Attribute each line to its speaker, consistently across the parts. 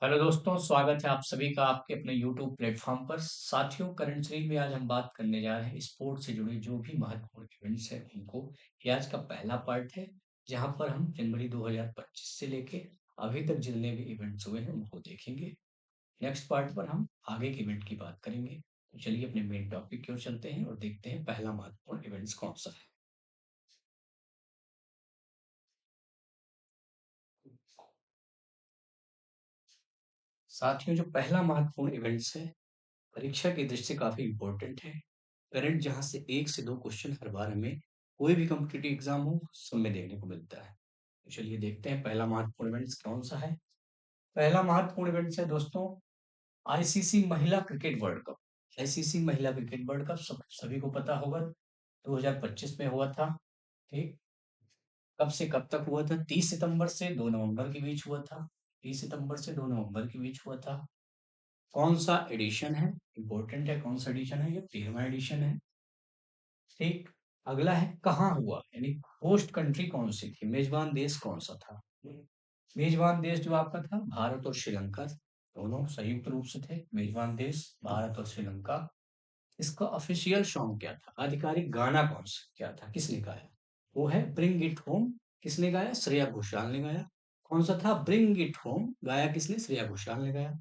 Speaker 1: Hello दोस्तों, स्वागत है आप सभी का आपके अपने यूट्यूब प्लेटफॉर्म पर। साथियों, करंट सीरीज में आज हम बात करने जा रहे हैं स्पोर्ट्स से जुड़े जो भी महत्वपूर्ण इवेंट्स हैं उनको। ये आज का पहला पार्ट है जहां पर हम जनवरी 2025 से लेके अभी तक जितने भी इवेंट्स हुए हैं उनको देखेंगे। नेक्स्ट पार्ट पर हम आगे के इवेंट की बात करेंगे। तो चलिए अपने मेन टॉपिक की ओर चलते हैं और देखते हैं पहला महत्वपूर्ण इवेंट्स कौन सा है। साथियों, जो पहला महत्वपूर्ण इवेंट्स है परीक्षा की दृष्टि से काफी इम्पोर्टेंट है। करंट जहाँ से 1 से 2 क्वेश्चन हर बार हमें कोई भी कॉम्पिटिटिव एग्जाम हो सब में देखने को मिलता है। तो चलिए देखते हैं पहला महत्वपूर्ण इवेंट्स कौन सा है। पहला महत्वपूर्ण इवेंट्स है दोस्तों आईसीसी महिला क्रिकेट वर्ल्ड कप। आईसीसी महिला क्रिकेट वर्ल्ड कप सभी को पता होगा 2025 में हुआ था। ठीक, कब से कब तक हुआ था? 30 सितंबर से 2 नवंबर के बीच हुआ था। 30 सितंबर से 2 नवंबर के बीच हुआ था। कौन सा एडिशन है? इंपॉर्टेंट है, कौन सा एडिशन है? ये 13वां एडिशन है। ठीक, अगला है कहाँ हुआ, यानी होस्ट कंट्री कौन सी थी, मेजबान देश कौन सा था। मेजबान देश जो आपका था भारत और श्रीलंका, दोनों संयुक्त रूप से थे मेजबान देश भारत और श्रीलंका। इसका ऑफिशियल सॉन्ग क्या था, आधिकारिक गाना कौन सा क्या था, किसने गाया? वो है ब्रिंग इट होम। किसने गाया? श्रेया घोषाल ने गाया। कौन सा था? Bring it home. गाया किसने? श्रेया घोषाल ने गाया।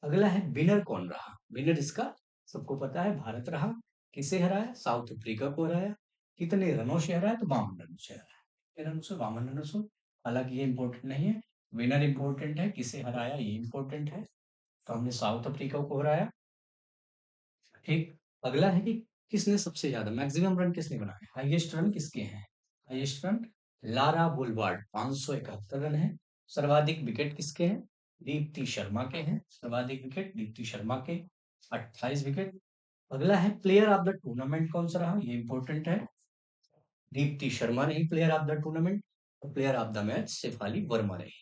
Speaker 1: अगला है विनर कौन रहा। विनर इसका सबको पता है भारत रहा। किसे हराया? साउथ अफ्रीका को हराया। कितने रनों से हराया? तो 52 रनों से हराया। कितने रनों से? 52 रनों से। हालांकि ये इंपॉर्टेंट नहीं है, विनर इंपॉर्टेंट है, किसे हराया ये इंपॉर्टेंट है। तो हमने साउथ अफ्रीका को हराया। ठीक, अगला है कि किसने सबसे ज्यादा मैक्सिमम रन किसने बनाए, हाईएस्ट रन किसके हैं? Highest run Lara Wolvaardt 571 run है। सर्वाधिक विकेट किसके हैं? दीप्ति शर्मा के हैं। सर्वाधिक विकेट दीप्ति शर्मा के 28 विकेट। अगला है प्लेयर ऑफ द टूर्नामेंट कौन सा रहा, ये इंपॉर्टेंट है। दीप्ति शर्मा रही प्लेयर ऑफ द टूर्नामेंट। और player of the match Shafali Verma रही।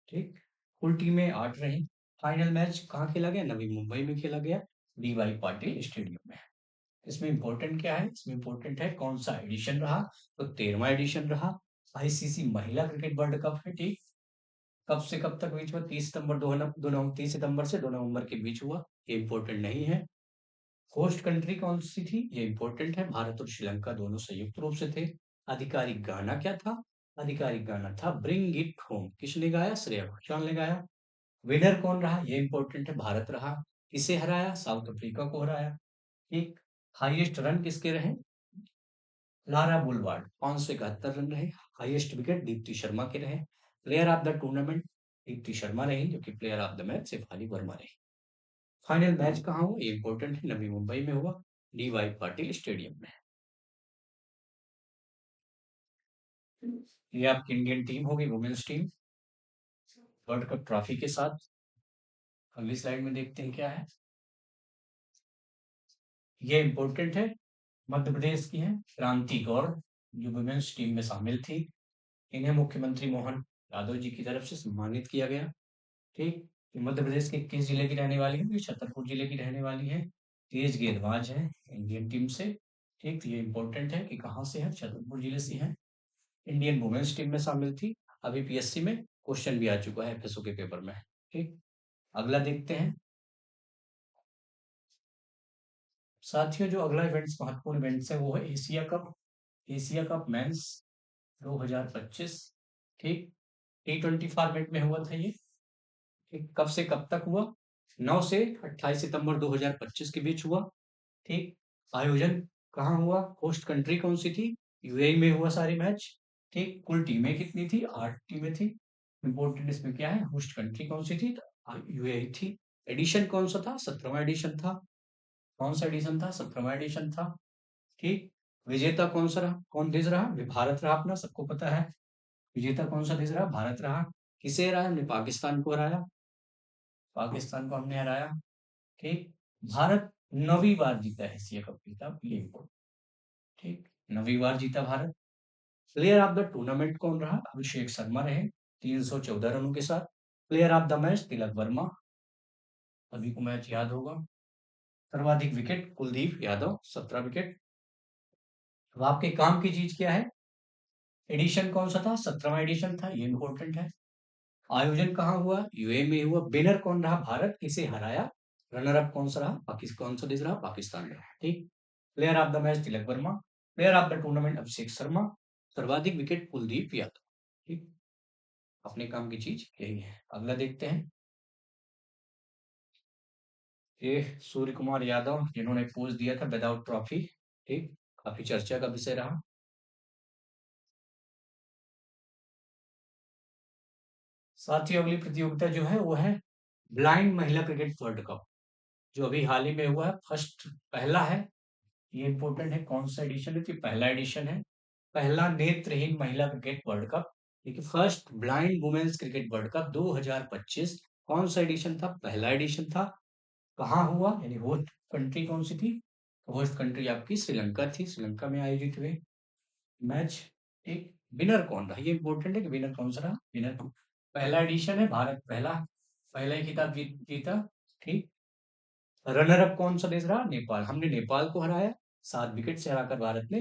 Speaker 1: ठीक, कुल टीमें 8 रही। फाइनल मैच कहाँ खेला गया? नवी मुंबई में खेला गया, डीवाई पाटिल स्टेडियम में। इसमें इंपॉर्टेंट क्या है? इसमें इंपॉर्टेंट है कौन सा एडिशन रहा। तो 13वां एडिशन रहा। आईसीसी महिला क्रिकेट वर्ल्ड कप है। ठीक, कब से कब तक बीच में? 30 सितंबर से 2 नवंबर के बीच हुआ। ये इंपॉर्टेंट नहीं है। होस्ट कंट्री कौन सी थी? ये इंपॉर्टेंट है, भारत और श्रीलंका दोनों संयुक्त रूप से थे। आधिकारिक गाना क्या था? आधिकारिक गाना था ब्रिंग इट होम। किसने गाया? श्रेया घोषाल ने गाया। विनर कौन रहा? ये इंपॉर्टेंट है, भारत रहा। किसे हराया? साउथ अफ्रीका को हराया। ठीक, हाईएस्ट रन किसके रहे? लारा बुलवार्ड 571 रन रहे। हाईएस्ट विकेट दीप्ति शर्मा के रहे। Player of the tournament Deepti Sharma रही, जो कि player of the match Shafali Verma रही। फाइनल मैच कहाँ हुआ? ये इंपॉर्टेंट है, नवी मुंबई में हुआ, डीवाई पाटिल स्टेडियम में। ये आपकी इंडियन टीम होगी, women's team, world cup trophy के साथ। अगली स्लाइड में देखते हैं क्या है। ये इंपॉर्टेंट है, मध्य प्रदेश की है क्रांति गौड़, जो वुमेन्स टीम में शामिल थी। इन्हें मुख्यमंत्री मोहन यादव जी की तरफ से सम्मानित किया गया। ठीक, ये मध्य प्रदेश के किस जिले की रहने वाली है? ये छतरपुर जिले की रहने वाली है। तेज गेंदबाज है इंडियन टीम से। ठीक, तो ये इंपॉर्टेंट है कि कहाँ से है, छतरपुर जिले से है। इंडियन वुमेन्स टीम में शामिल थी। अभी पीएससी में क्वेश्चन भी आ चुका है एफएसओ के पेपर में। ठीक, अगला देखते हैं। साथियों, जो अगला इवेंट्स महत्वपूर्ण इवेंट्स है वो है Asia cup. Asia cup men's 2025। ठीक, T20 फॉर्मेट में हुआ था ये। ठीक, कब से कब तक हुआ? 9 से 28 सितंबर 2025 के बीच हुआ। ठीक, आयोजन कहाँ हुआ? होस्ट कंट्री कौन सी थी? यूएई में हुआ सारे मैच। ठीक, कुल टीमें कितनी थी? 8 टीमें थी। इंपोर्टेंट इसमें क्या है? होस्ट कंट्री कौन सी थी? यूएई थी। एडिशन कौन सा था? 17वां एडिशन था। कौन सा एडिशन था? 17वां एडिशन था। ठीक, विजेता कौन सा रहा? कौन देश रहा? भारत रहा, अपना सबको पता है। विजेता कौन सा देश रहा? भारत रहा। किसे हराया? हमने पाकिस्तान को हराया। पाकिस्तान को हमने हराया। ठीक, भारत 9वीं बार जीता है एशिया कप खिताब, ये important। ठीक, 9वीं बार जीता Bharat. Player of the tournament कौन रहा? अभिषेक शर्मा रहे 314 रनों के साथ। Player of the match Tilak Verma, सभी को मैच याद होगा। सर्वाधिक विकेट कुलदीप यादव 17 विकेट। अब आपके काम की चीज क्या है? एडिशन कौन सा था? 17वां एडिशन था, ये इंपॉर्टेंट है। आयोजन कहाँ हुआ? यूएई में हुआ। विनर कौन रहा? भारत। किसे हराया? रनर अप कौन सा रहा? पाकिस्तान। कौन सा देश रहा? पाकिस्तान रहा। ठीक। Player of the match Tilak Verma. Player of the tournament Abhishek Sharma. सर्वाधिक विकेट कुलदीप यादव। ठीक। अपने काम की चीज यही है। अगला देखते हैं। ये सूर्य कुमार यादव जिन्होंने पोज दिया था विदाउट ट्रॉफी। ठीक। काफी चर्चा का विषय रहा। साथ ही अगली प्रतियोगिता जो है वो है ब्लाइंड महिला क्रिकेट वर्ल्ड कप, जो अभी हाल ही में हुआ है। फर्स्ट पहला है। ये इंपॉर्टेंट है। कौन सा एडिशन है? तो ये पहला एडिशन है। पहला नेत्रहीन महिला क्रिकेट वर्ल्ड कप। देखिए, first blind women's cricket world cup 2025। कौन सा एडिशन था? पहला एडिशन था। कहाँ हुआ, यानी होस्ट कंट्री कौन सी थी? होस्ट कंट्री आपकी श्रीलंका थी। श्रीलंका में आयोजित हुए मैच। एक विनर कौन रहा? ये इंपॉर्टेंट है कि विनर कौन सा रहा। विनर पहला एडिशन है। भारत पहला पहला ही खिताब जीता। ठीक। रनर अप कौन सा देश रहा? नेपाल। हमने नेपाल को हराया 7 विकेट से हराकर भारत ने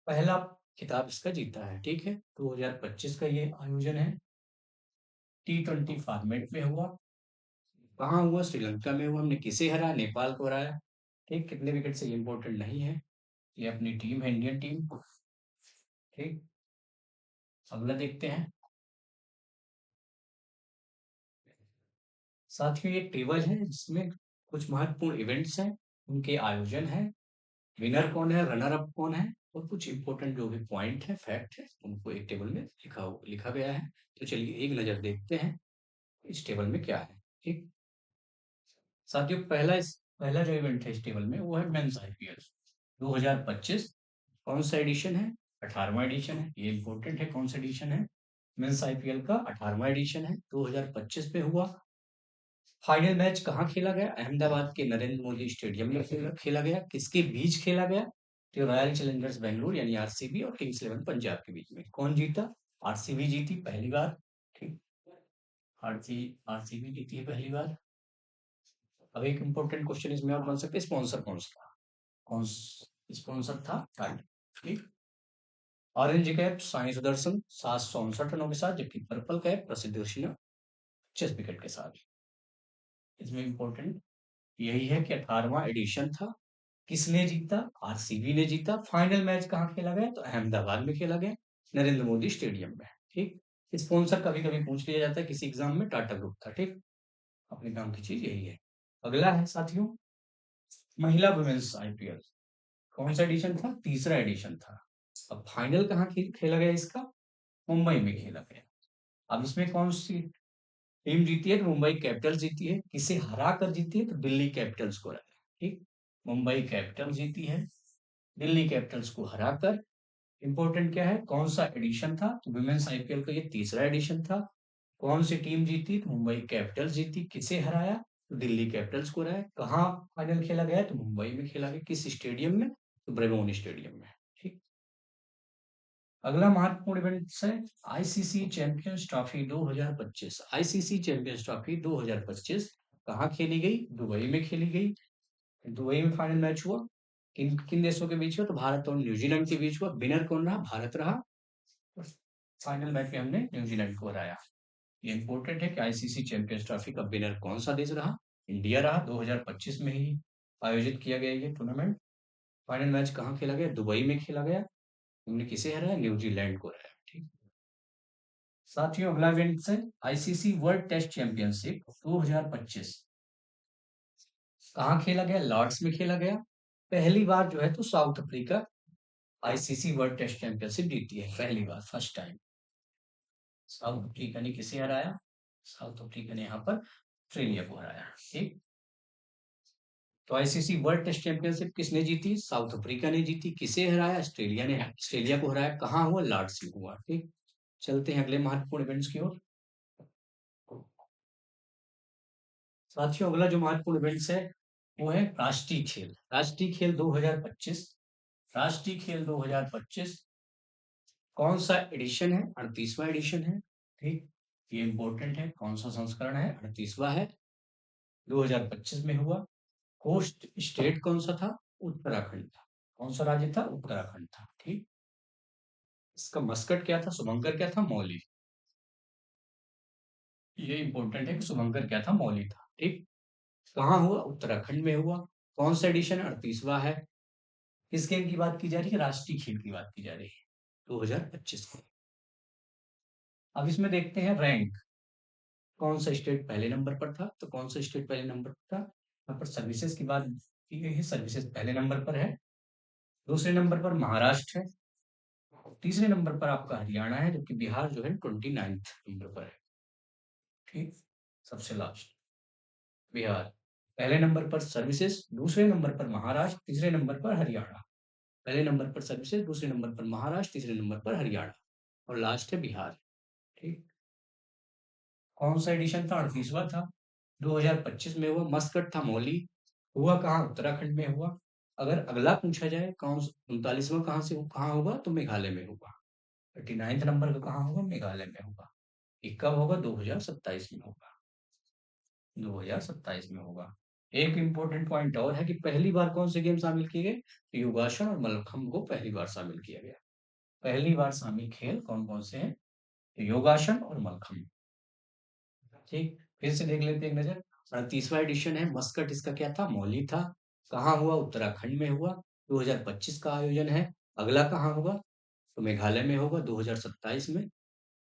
Speaker 1: पहला खिताब इसका जीता है। ठीक है। 2025 का ये आयोजन है। T20 फॉर्मेट में हुआ। कहाँ हुआ? श्रीलंका में हुआ। हमने किसे हराया? नेपाल को हराया। ठीक। कितने विकेट से? ये इंपॉर्टेंट नहीं है। ये अपनी टीम है, इंडियन टीम। ठीक। अगला देखते हैं। साथियों, ये टेबल है जिसमें कुछ महत्वपूर्ण इवेंट्स हैं, उनके आयोजन है, विनर कौन है, रनर अप कौन है, और कुछ इंपॉर्टेंट जो भी पॉइंट है, फैक्ट है, उनको एक टेबल में लिखा गया है। तो चलिए एक नजर देखते हैं इस टेबल में क्या है। ठीक। साथियों, पहला जो इवेंट है इस टेबल में वो है मेंस आईपीएल 2025। कौन सा एडिशन है? 18वां एडिशन है। ये इंपॉर्टेंट है। कौन सा एडिशन है? मेंस आईपीएल का 18वां एडिशन है। 2025 में हुआ। फाइनल मैच कहाँ खेला गया? अहमदाबाद के नरेंद्र मोदी स्टेडियम में खेला गया। किसके बीच खेला गया? तो रॉयल चैलेंजर्स बैंगलोर यानी आरसीबी और किंग्स इलेवन पंजाब के बीच में। कौन जीता? आरसीबी जीती पहली बार। ठीक। आरसीबी जीती है पहली बार। अब एक इंपॉर्टेंट क्वेश्चन इसमें और बन सकते हैं, स्पॉन्सर कौन सा था? कौन स्पॉन्सर था? ठीक। ऑरेंज कैप साई सुदर्शन 759 रनों के साथ, जबकि पर्पल कैप प्रसिद्ध कृष्णा 25 विकेट के साथ। इसमें इंपॉर्टेंट यही है कि 18वां एडिशन था। किसने जीता? आरसीबी ने जीता। फाइनल मैच कहाँ खेला गया? तो अहमदाबाद में खेला गया, नरेंद्र मोदी स्टेडियम में। ठीक। स्पॉन्सर कभी कभी पूछ लिया जाता है किसी एग्जाम में, टाटा ग्रुप था। ठीक। अपने काम की चीज यही है। अगला है साथियों महिला वुमेन्स आईपीएल। कौन सा एडिशन था? तीसरा एडिशन था। अब फाइनल कहाँ खेला गया इसका? मुंबई में खेला गया। अब इसमें कौन सी टीम जीती है? तो मुंबई कैपिटल्स जीती है। किसे हरा कर जीती है? तो दिल्ली कैपिटल्स को हरा। ठीक। मुंबई कैपिटल्स जीती है दिल्ली कैपिटल्स को हराकर। इंपॉर्टेंट क्या है? कौन सा एडिशन था? तो वुमेन्स आईपीएल का ये तीसरा एडिशन था। कौन सी टीम जीती? तो मुंबई कैपिटल्स जीती। किसे हराया? तो दिल्ली कैपिटल्स को हराया। कहाँ फाइनल खेला गया? तो मुंबई में खेला गया। किस स्टेडियम में? तो ब्रेबोन स्टेडियम में। ठीक। अगला महत्वपूर्ण इवेंट है ICC champions trophy 2025। ICC champions trophy 2025 कहाँ खेली गई? दुबई में खेली गई। दुबई में फाइनल मैच हुआ। किन किन देशों के बीच हुआ? तो भारत और न्यूजीलैंड के बीच हुआ। विनर कौन रहा? भारत रहा। फाइनल मैच में हमने न्यूजीलैंड को हराया। ये इंपॉर्टेंट है कि आईसीसी चैंपियंस ट्रॉफी का विनर कौन सा देश रहा? इंडिया रहा। 2025 में ही आयोजित किया गया ये टूर्नामेंट। फाइनल मैच कहाँ खेला गया? दुबई में खेला गया। हमने किसे हराया? न्यूजीलैंड को हराया। ठीक। साथियों, अगला इवेंट है आईसीसी वर्ल्ड टेस्ट चैंपियनशिप 2025। कहाँ खेला गया? लॉर्ड्स में खेला गया। पहली बार जो है तो South Africa ICC world test championship जीती है पहली बार, फर्स्ट टाइम। साउथ अफ्रीका ने किसे हराया? साउथ अफ्रीका ने यहाँ पर ऑस्ट्रेलिया को हराया। ठीक। तो आईसीसी वर्ल्ड टेस्ट चैंपियनशिप किसने जीती? साउथ अफ्रीका ने जीती। किसे हराया? ऑस्ट्रेलिया ने ऑस्ट्रेलिया को हराया। कहाँ हुआ? लॉर्ड्स में हुआ। ठीक। चलते हैं अगले महत्वपूर्ण इवेंट्स की ओर। साथियों, अगला जो महत्वपूर्ण इवेंट्स है वो है राष्ट्रीय खेल। राष्ट्रीय खेल 2025। राष्ट्रीय खेल 2025 कौन सा एडिशन है? 38वां एडिशन है। ठीक। ये इंपॉर्टेंट है। कौन सा संस्करण है? 38वां है। 2025 में हुआ। होस्ट स्टेट कौन सा था? उत्तराखंड था। कौन सा राज्य था? उत्तराखंड था। ठीक। इसका मस्कट क्या था? शुभंकर क्या था? मौली। ये इंपॉर्टेंट है कि शुभंकर क्या था, मौली था। ठीक। कहाँ हुआ, उत्तराखंड में हुआ। कौन सा एडिशन, 38वां है। किस गेम की बात की जा रही है, राष्ट्रीय खेल की बात की जा रही है, 2025 की। अब इसमें देखते हैं रैंक, कौन सा स्टेट पहले नंबर पर था, तो कौन सा स्टेट पहले नंबर पर था, यहाँ पर सर्विसेज की बात की गई है, सर्विसेज पहले नंबर पर है। दूसरे नंबर पर महाराष्ट्र है। तीसरे नंबर पर आपका हरियाणा है, जबकि बिहार जो है 29th नंबर पर है। ठीक। सबसे लास्ट बिहार, पहले नंबर पर सर्विसेज, दूसरे नंबर पर महाराष्ट्र, तीसरे नंबर पर हरियाणा। पहले नंबर पर सर्विसेज, दूसरे नंबर पर महाराष्ट्र, तीसरे नंबर पर हरियाणा, और लास्ट है बिहार। ठीक। कौन सा एडिशन था, 38वां था। 2025 में हुआ, मस्कट था मौली। हुआ कहाँ, उत्तराखंड में हुआ। अगर अगला पूछा जाए कौन 39वां कहाँ से कहाँ होगा, तो मेघालय में होगा। 39th नंबर का कहाँ होगा, मेघालय में होगा। ये कब होगा, 2027 में होगा। 2027 में होगा। एक इंपॉर्टेंट पॉइंट और है कि पहली बार कौन से गेम शामिल किए गए, तो योगासन और मल्लखम्ब को पहली बार शामिल किया गया। पहली बार शामिल खेल कौन कौन से हैं, तो योगासन और मल्लखम्ब। ठीक। फिर से देख लेते हैं एक नजर। 38वां एडिशन है, मस्कट इसका क्या था, मौली था। कहाँ हुआ, उत्तराखंड में हुआ। 2025 का आयोजन है। अगला कहाँ होगा, तो मेघालय में होगा 2027 में।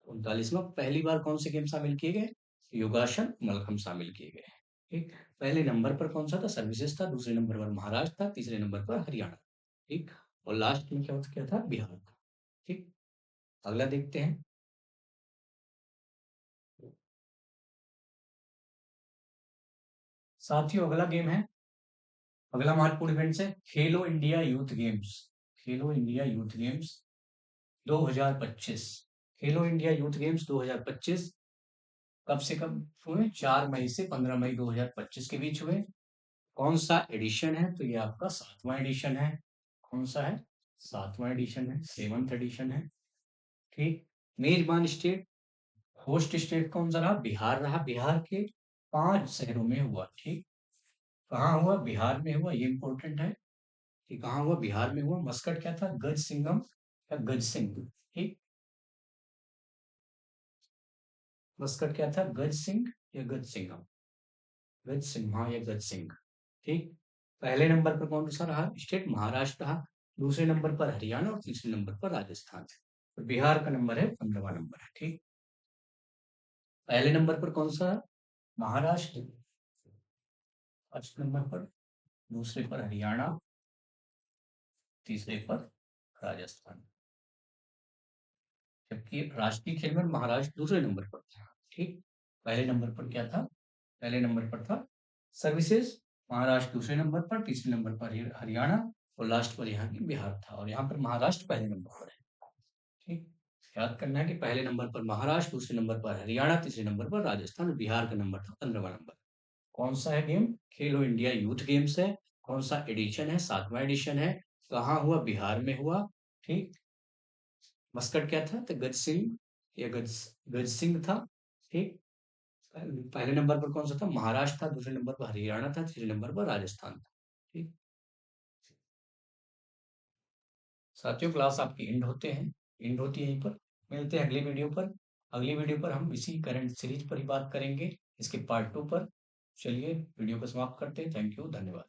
Speaker 1: 39वां, पहली बार कौन से गेम शामिल किए गए, योगासन मलखम शामिल किए गए। ठीक। पहले नंबर पर कौन सा था, सर्विसेज था। दूसरे नंबर पर महाराष्ट्र था। तीसरे नंबर पर हरियाणा। ठीक। और लास्ट में क्या था, बिहार था। ठीक। अगला देखते हैं। साथियों अगला गेम है, अगला महत्वपूर्ण इवेंट्स है खेलो इंडिया यूथ गेम्स। खेलो इंडिया यूथ गेम्स 2025। खेलो इंडिया यूथ गेम्स 2025 कब से कब हुए, 4 मई से 15 मई 2025 के बीच हुए। कौन सा एडिशन है, तो ये आपका 7वां एडिशन है। कौन सा है, 7वां एडिशन है, 7th एडिशन है। ठीक। मेजबान स्टेट, होस्ट स्टेट कौन सा रहा, बिहार रहा। बिहार के 5 शहरों में हुआ। ठीक। कहाँ हुआ, बिहार में हुआ, ये इंपॉर्टेंट है कि कहाँ हुआ, बिहार में हुआ। मस्कट क्या था, गज सिंगम या गज सिंह। ठीक। मस्कट क्या था, गज सिंह या गज सिंघम। गज सिम्हा या गज सिंह। ठीक। पहले नंबर पर कौन सा रहा स्टेट, महाराष्ट्र रहा। दूसरे नंबर पर हरियाणा और तीसरे नंबर पर राजस्थान। तो बिहार का नंबर है 15वां नंबर है। ठीक। पहले नंबर पर कौन सा, महाराष्ट्र। फर्स्ट नंबर पर, दूसरे पर हरियाणा, तीसरे पर राजस्थान। जबकि राष्ट्रीय खेल में महाराष्ट्र दूसरे नंबर पर था। ठीक। पहले नंबर पर क्या था, पहले नंबर पर था सर्विसेज, महाराष्ट्र दूसरे नंबर पर, तीसरे नंबर पर हरियाणा, और लास्ट पर यहाँ की बिहार था, और यहाँ पर महाराष्ट्र पहले नंबर पर है। ठीक। याद करना है कि पहले नंबर पर महाराष्ट्र, दूसरे नंबर पर हरियाणा, तीसरे नंबर पर राजस्थान, और बिहार का नंबर था 15वां नंबर। कौन सा है गेम, खेलो इंडिया यूथ गेम्स है। कौन सा एडिशन है, 7वां एडिशन है। कहाँ हुआ, बिहार में हुआ। ठीक। मस्कट क्या था, तो गज सिंह या गज गज सिंह था। ठीक। पहले नंबर पर कौन सा था, महाराष्ट्र था। दूसरे नंबर पर हरियाणा था। तीसरे नंबर पर राजस्थान था। ठीक। साथियों क्लास आपकी एंड होते हैं, एंड होती है यहीं पर। मिलते हैं अगली वीडियो पर। अगली वीडियो पर हम इसी करंट सीरीज पर ही बात करेंगे, इसके पार्ट 2 पर। चलिए वीडियो को समाप्त करते हैं। थैंक यू, धन्यवाद।